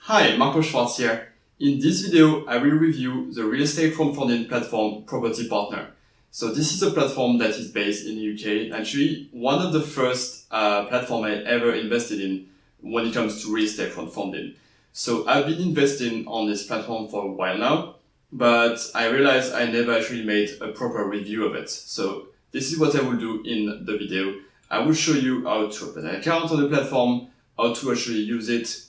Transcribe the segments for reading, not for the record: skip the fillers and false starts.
Hi, Marco Schwartz here. In this video, I will review the real estate crowdfunding platform Property Partner. So this is a platform that is based in the UK, actually one of the first platform I ever invested in when it comes to real estate crowdfunding. So I've been investing on this platform for a while now, but I realized I never actually made a proper review of it. So this is what I will do in the video. I will show you how to open an account on the platform, how to actually use it,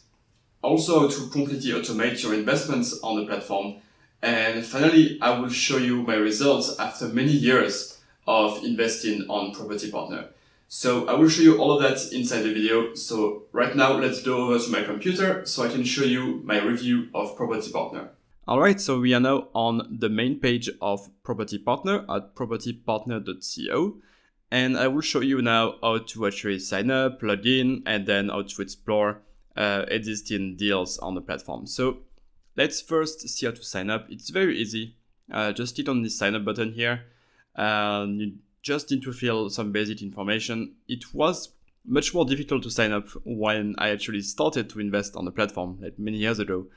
also how to completely automate your investments on the platform. And finally, I will show you my results after many years of investing on Property Partner. So I will show you all of that inside the video. So right now, let's go over to my computer so I can show you my review of Property Partner. Alright, so we are now on the main page of Property Partner at propertypartner.co. And I will show you now how to actually sign up, log in, and then how to explore existing deals on the platform. So let's first see how to sign up. It's very easy. Just click on the sign up button here. You just need to fill some basic information. It was much more difficult to sign up when I actually started to invest on the platform like many years ago.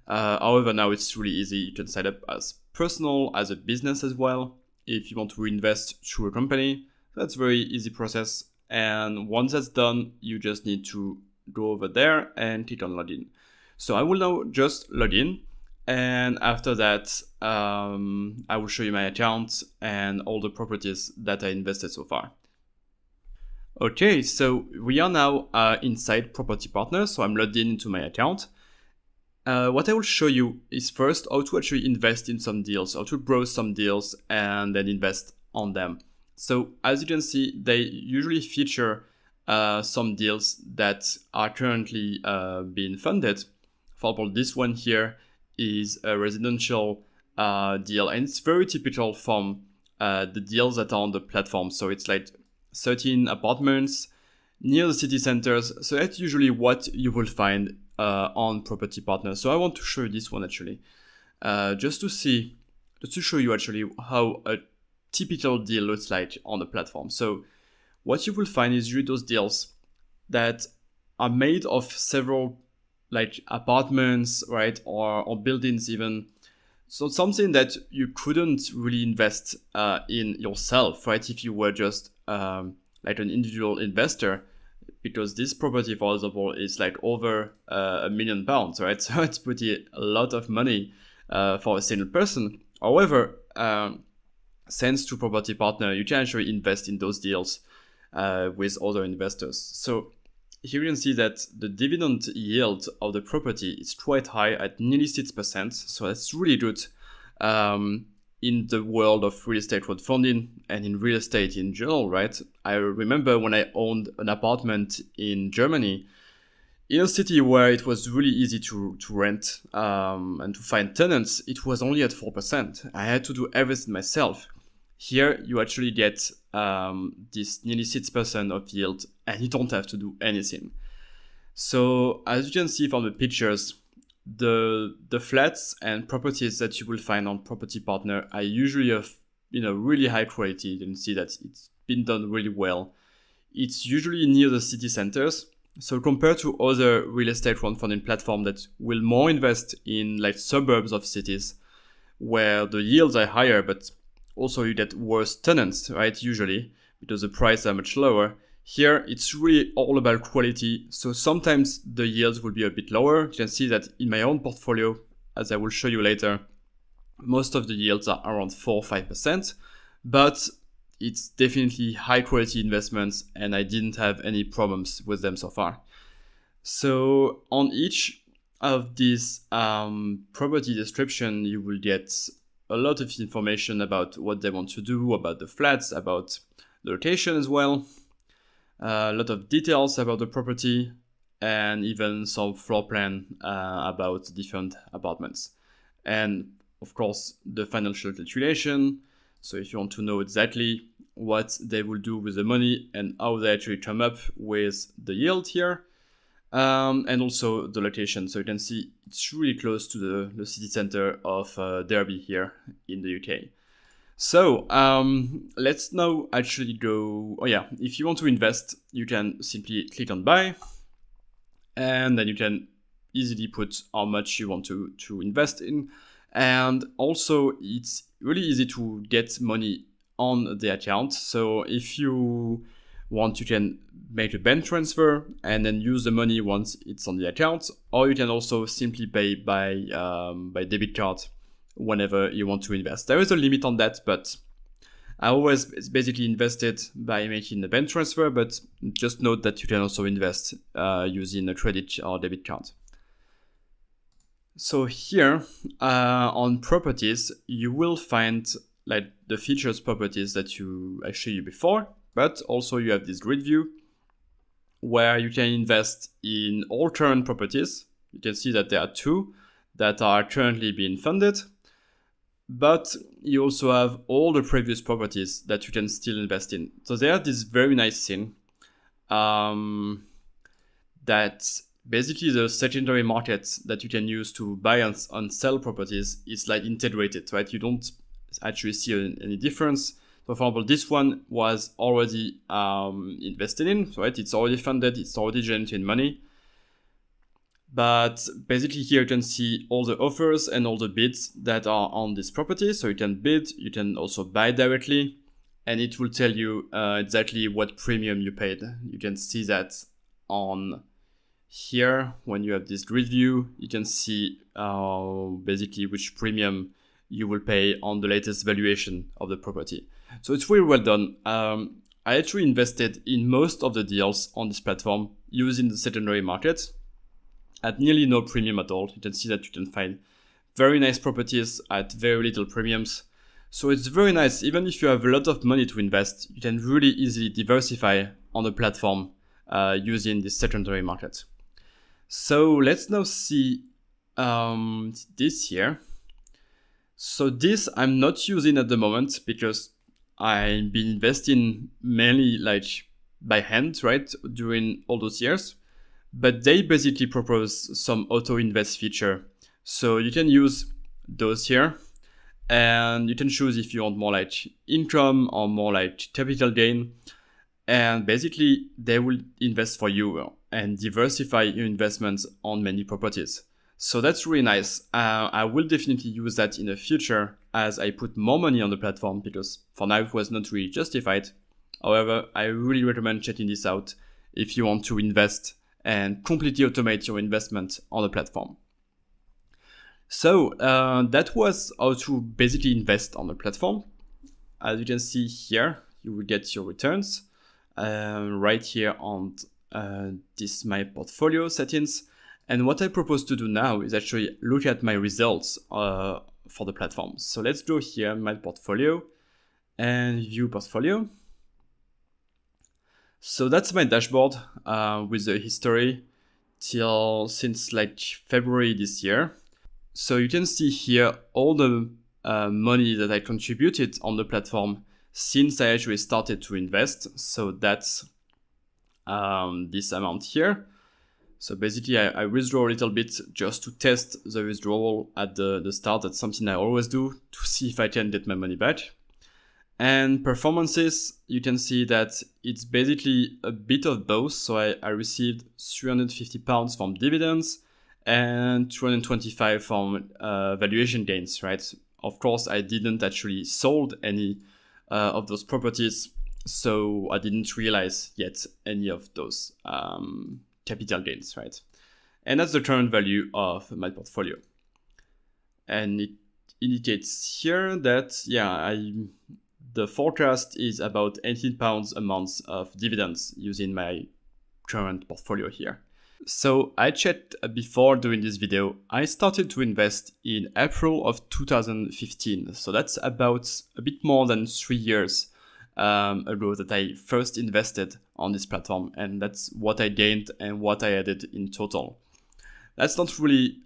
However, now it's really easy. You can sign up as personal, as a business as well. If you want to invest through a company, that's a very easy process. And once that's done, you just need to go over there and click on login. So I will now just log in, and after that I will show you my account and all the properties that I invested so far. Okay, so we are now inside Property Partner, so I'm logged in into my account. What I will show you is first how to actually invest in some deals, how to browse some deals and then invest on them. So as you can see, they usually feature some deals that are currently being funded. For example, this one here is a residential deal, and it's very typical from the deals that are on the platform. So it's like 13 apartments near the city centers. So that's usually what you will find on Property Partner. So I want to show you this one actually, just to show you actually how a typical deal looks like on the platform. So what you will find is usually those deals that are made of several like apartments, right, or buildings even. So something that you couldn't really invest in yourself, right, if you were just like an individual investor, because this property, for example, is like over £1 million, right? So it's pretty a lot of money for a single person. However, thanks to Property Partner, you can actually invest in those deals with other investors. So here you can see that the dividend yield of the property is quite high at nearly 6%. So that's really good in the world of real estate crowdfunding and in real estate in general, right? I remember when I owned an apartment in Germany, in a city where it was really easy to rent and to find tenants, it was only at 4%. I had to do everything myself. Here you actually get this nearly 6% of yield, and you don't have to do anything. So as you can see from the pictures, the flats and properties that you will find on Property Partner are usually of really high quality. You can see that it's been done really well. It's usually near the city centers. So compared to other real estate crowdfunding platforms that will more invest in like suburbs of cities where the yields are higher, but also you get worse tenants, right, usually, because the prices are much lower. Here, it's really all about quality. So sometimes the yields will be a bit lower. You can see that in my own portfolio, as I will show you later, most of the yields are around 4 or 5%, but it's definitely high quality investments, and I didn't have any problems with them so far. So on each of these property description, you will get a lot of information about what they want to do, about the flats, about the location as well, a lot of details about the property, and even some floor plan about different apartments. And of course, the financial calculation. So if you want to know exactly what they will do with the money and how they actually come up with the yield here, and also the location. So you can see it's really close to the city center of Derby here in the UK. So let's now actually go. Oh yeah, if you want to invest, you can simply click on buy, and then you can easily put how much you want to invest in. And also it's really easy to get money on the account. So if you want, you can make a bank transfer and then use the money once it's on the account, or you can also simply pay by debit card whenever you want to invest. There is a limit on that, but I always basically invested by making a bank transfer, but just note that you can also invest using a credit or debit card. So here on properties, you will find like the features properties that I showed you before, but also you have this grid view where you can invest in all current properties. You can see that there are 2 that are currently being funded, but you also have all the previous properties that you can still invest in. So they have this very nice thing that basically the secondary market that you can use to buy and sell properties is like integrated, right? You don't actually see any difference. So for example, this one was already invested in, right? It's already funded, it's already generating money. But basically here you can see all the offers and all the bids that are on this property. So you can bid, you can also buy directly, and it will tell you exactly what premium you paid. You can see that on here when you have this grid view. You can see basically which premium you will pay on the latest valuation of the property. So it's really well done. I actually invested in most of the deals on this platform using the secondary market at nearly no premium at all. You can see that you can find very nice properties at very little premiums. So it's very nice. Even if you have a lot of money to invest, you can really easily diversify on the platform using this secondary market. So let's now see this here. So this I'm not using at the moment because I've been investing mainly like by hand, right, during all those years. But they basically propose some auto invest feature. So you can use those here and you can choose if you want more like income or more like capital gain. And basically they will invest for you and diversify your investments on many properties. So that's really nice. I will definitely use that in the future as I put more money on the platform, because for now it was not really justified. However, I really recommend checking this out if you want to invest and completely automate your investment on the platform. So that was how to basically invest on the platform. As you can see here, you will get your returns right here on this my portfolio settings. And what I propose to do now is actually look at my results for the platform. So let's go here, my portfolio, and view portfolio. So that's my dashboard with the history since like February this year. So you can see here all the money that I contributed on the platform since I actually started to invest. So that's this amount here. So basically I withdraw a little bit just to test the withdrawal at the start. That's something I always do to see if I can get my money back. And performances, you can see that it's basically a bit of both. So I received £350 from dividends and 225 from valuation gains, right? Of course, I didn't actually sold any of those properties, so I didn't realize yet any of those capital gains, right? And that's the current value of my portfolio. And it indicates here that, the forecast is about £18 a month of dividends using my current portfolio here. So I checked before doing this video. I started to invest in April of 2015. So that's about a bit more than 3 years ago that I first invested on this platform. And that's what I gained and what I added in total. That's not really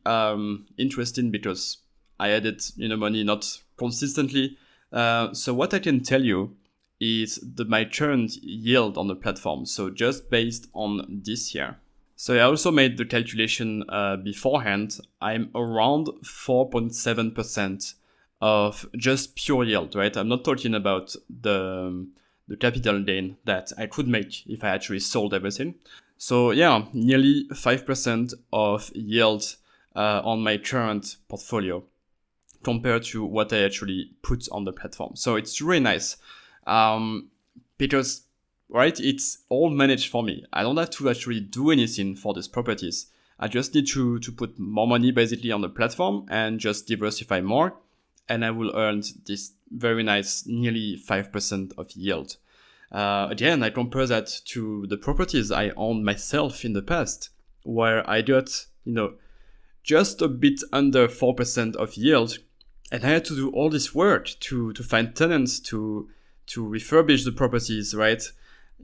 interesting because I added money not consistently. So what I can tell you is my current yield on the platform. So just based on this year. So I also made the calculation beforehand. I'm around 4.7% of just pure yield, right? I'm not talking about the capital gain that I could make if I actually sold everything. So yeah, nearly 5% of yield on my current portfolio compared to what I actually put on the platform. So it's really nice because, right, it's all managed for me. I don't have to actually do anything for these properties. I just need to put more money basically on the platform and just diversify more. And I will earn this very nice nearly 5% of yield. Again, I compare that to the properties I owned myself in the past, where I got, just a bit under 4% of yield. And I had to do all this work to find tenants, to refurbish the properties, right?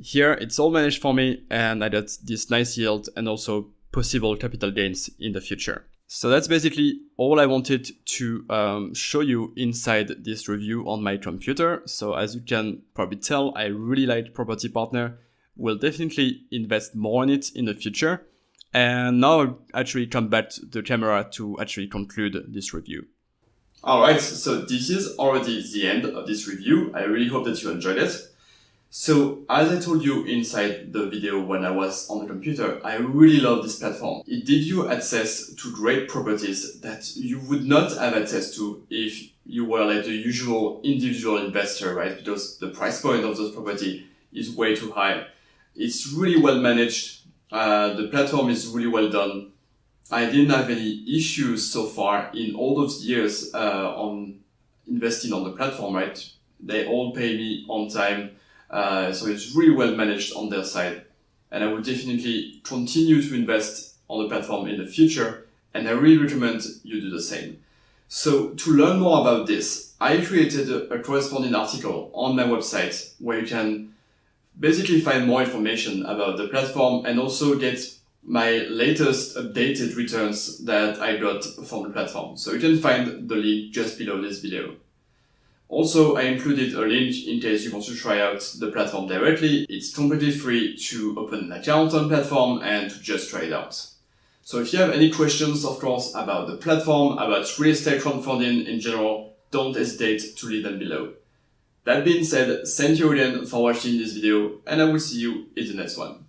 Here, it's all managed for me, and I got this nice yield and also possible capital gains in the future. So that's basically all I wanted to show you inside this review on my computer. So as you can probably tell, I really like Property Partner. Will definitely invest more in it in the future. And now I'll actually come back to the camera to actually conclude this review. Alright, so this is already the end of this review. I really hope that you enjoyed it. So, as I told you inside the video when I was on the computer, I really love this platform. It gives you access to great properties that you would not have access to if you were like the usual individual investor, right? Because the price point of those property is way too high. It's really well managed. The platform is really well done. I didn't have any issues so far in all those years on investing on the platform, right? They all pay me on time. So it's really well managed on their side. And I would definitely continue to invest on the platform in the future. And I really recommend you do the same. So to learn more about this, I created a corresponding article on my website where you can basically find more information about the platform and also get my latest updated returns that I got from the platform. So you can find the link just below this video. Also, I included a link in case you want to try out the platform directly. It's completely free to open an account on the platform and to just try it out. So if you have any questions, of course, about the platform, about real estate crowdfunding in general, don't hesitate to leave them below. That being said, thank you again for watching this video, and I will see you in the next one.